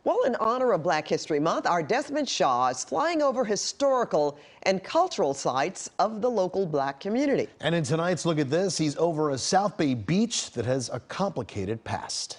Well, in honor of Black History Month, our Desmond Shaw is flying over historical and cultural sites of the local Black community. And in tonight's Look at This, he's over a South Bay beach that has a complicated past.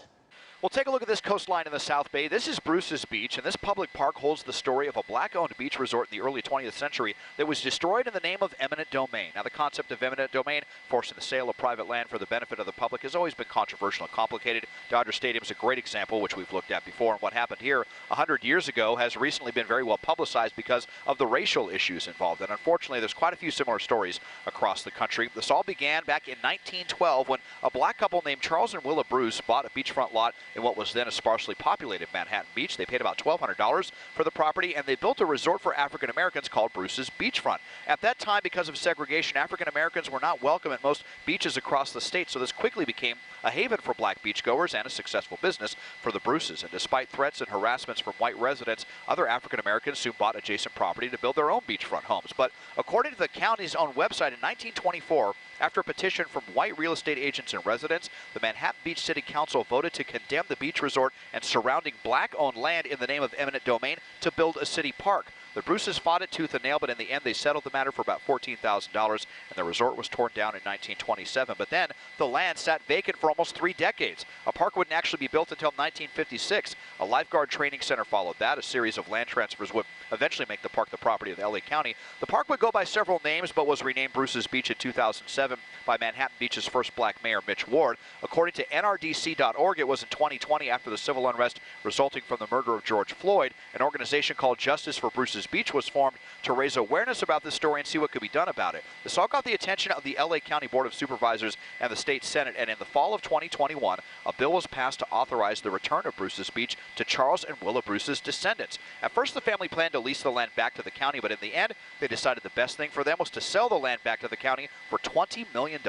Well, take a look at this coastline in the South Bay. This is Bruce's Beach, and this public park holds the story of a Black-owned beach resort in the early 20th century that was destroyed in the name of eminent domain. Now, the concept of eminent domain, forcing the sale of private land for the benefit of the public, has always been controversial and complicated. Dodger Stadium is a great example, which we've looked at before, and what happened here 100 years ago has recently been very well publicized because of the racial issues involved. And unfortunately, there's quite a few similar stories across the country. This all began back in 1912 when a Black couple named Charles and Willa Bruce bought a beachfront lot in what was then a sparsely populated Manhattan Beach. They paid about $1,200 for the property, and they built a resort for African Americans called Bruce's Beachfront. At that time, because of segregation, African Americans were not welcome at most beaches across the state, so this quickly became a haven for Black beachgoers and a successful business for the Bruces. And despite threats and harassments from white residents, other African Americans soon bought adjacent property to build their own beachfront homes. But according to the county's own website, in 1924, after a petition from white real estate agents and residents, the Manhattan Beach City Council voted to condemn the beach resort and surrounding Black-owned land in the name of eminent domain to build a city park. The Bruces fought it tooth and nail, but in the end they settled the matter for about $14,000, and the resort was torn down in 1927. But then the land sat vacant for almost 3 decades. A park wouldn't actually be built until 1956. A lifeguard training center followed that. A series of land transfers would eventually make the park the property of LA County. The park would go by several names, but was renamed Bruce's Beach in 2007 by Manhattan Beach's first Black mayor, Mitch Ward. According to NRDC.org, it was in 2020, after the civil unrest resulting from the murder of George Floyd, an organization called Justice for Bruce's Beach was formed to raise awareness about this story and see what could be done about it. This all got the attention of the LA County Board of Supervisors and the state Senate, and in the fall of 2021, a bill was passed to authorize the return of Bruce's Beach to Charles and Willa Bruce's descendants. At first, the family planned to lease the land back to the county, but in the end, they decided the best thing for them was to sell the land back to the county for $20 million.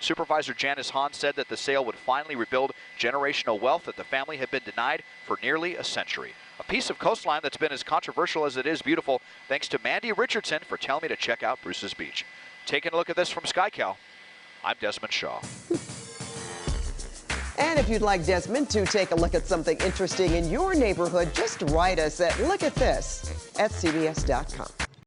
Supervisor Janice Hahn said that the sale would finally rebuild generational wealth that the family had been denied for nearly a century. A piece of coastline that's been as controversial as it is beautiful. Thanks to Mandy Richardson for telling me to check out Bruce's Beach. Taking a look at this from SkyCal, I'm Desmond Shaw. And if you'd like Desmond to take a look at something interesting in your neighborhood, just write us at lookatthis@cbs.com.